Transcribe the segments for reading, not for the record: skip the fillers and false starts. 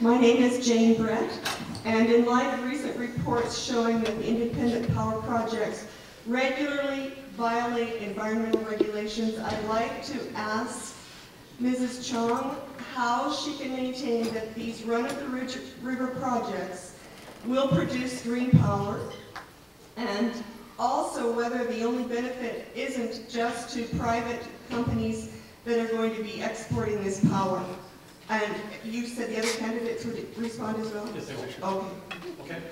My name is Jane Brett, and in light of recent reports showing that the independent power projects regularly violate environmental regulations, I'd like to ask Mrs. Chong how she can maintain that these run-of-the-river projects will produce green power, and also whether the only benefit isn't just to private companies that are going to be exporting this power. And you said the other candidates would respond as well? Yes, they will. Okay. Okay.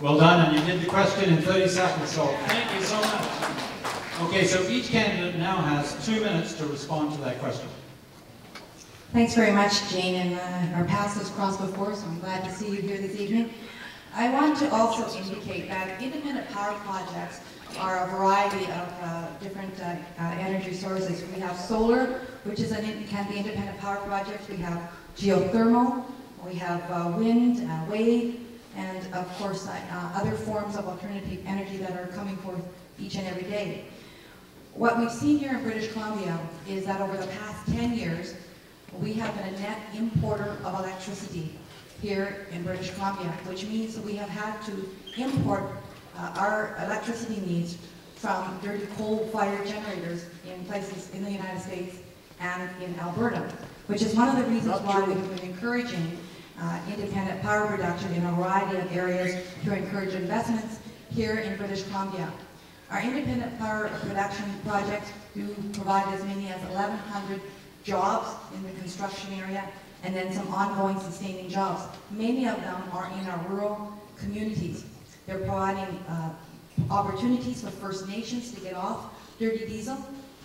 Well done, and you did the question in 30 seconds, so Thank you so much. okay, so each candidate now has 2 minutes to respond to that question. Thanks very much, Jane, and our paths has crossed before, so I'm glad to see you here this evening. I want to also indicate that independent power projects are a variety of different energy sources. We have solar, which is can be independent power projects. We have geothermal, we have wind, wave, and of course other forms of alternative energy that are coming forth each and every day. What we've seen here in British Columbia is that over the past 10 years, we have been a net importer of electricity here in British Columbia, which means that we have had to import our electricity needs from dirty coal-fired generators in places in the United States and in Alberta, which is one of the reasons why we've been encouraging independent power production in a variety of areas to encourage investments here in British Columbia. Our independent power production projects do provide as many as 1,100 jobs in the construction area, and then some ongoing sustaining jobs. Many of them are in our rural communities. They're providing opportunities for First Nations to get off dirty diesel,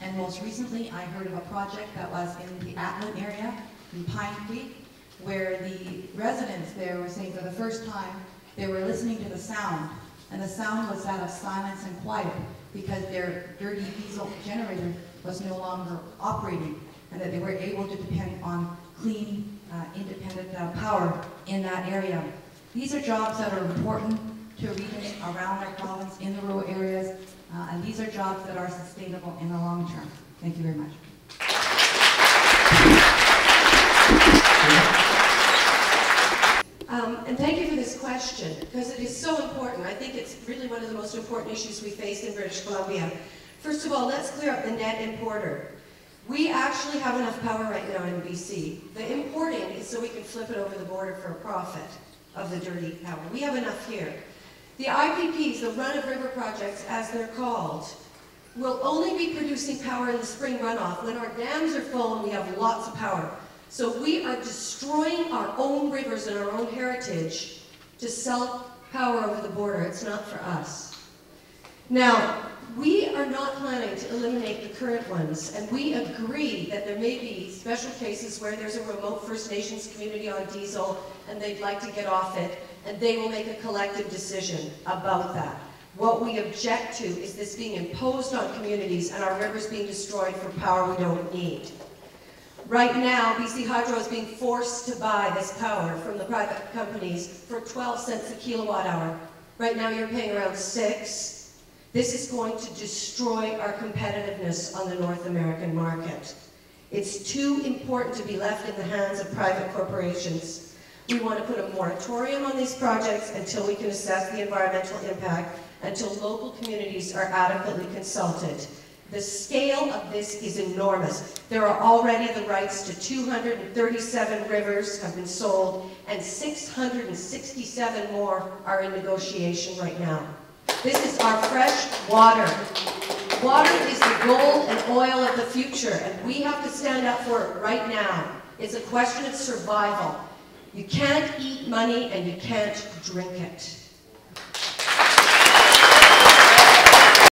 and most recently I heard of a project that was in the Atlin area, in Pine Creek, where the residents there were saying for the first time they were listening to the sound, and the sound was that of silence and quiet, because their dirty diesel generator was no longer operating, and that they were able to depend on clean, independent power in that area. These are jobs that are important to regions around our province, in the rural areas, and these are jobs that are sustainable in the long term. Thank you very much. And thank you for this question, because it is so important. I think it's really one of the most important issues we face in British Columbia. First of all, let's clear up the net importer. We actually have enough power right now in BC. The importing is so we can flip it over the border for a profit of the dirty power. We have enough here. The IPPs, the run-of-river projects, as they're called, will only be producing power in the spring runoff when our dams are full and we have lots of power. So we are destroying our own rivers and our own heritage to sell power over the border. It's not for us. Now, we are not planning to eliminate the current ones, and we agree that there may be special cases where there's a remote First Nations community on diesel and they'd like to get off it, and they will make a collective decision about that. What we object to is this being imposed on communities and our rivers being destroyed for power we don't need. Right now, BC Hydro is being forced to buy this power from the private companies for 12 cents a kilowatt hour. Right now you're paying around 6. This is going to destroy our competitiveness on the North American market. It's too important to be left in the hands of private corporations. We want to put a moratorium on these projects until we can assess the environmental impact, until local communities are adequately consulted. The scale of this is enormous. There are already the rights to 237 rivers have been sold, and 667 more are in negotiation right now. This is our fresh water. Water is the gold and oil of the future, and we have to stand up for it right now. It's a question of survival. You can't eat money and you can't drink it.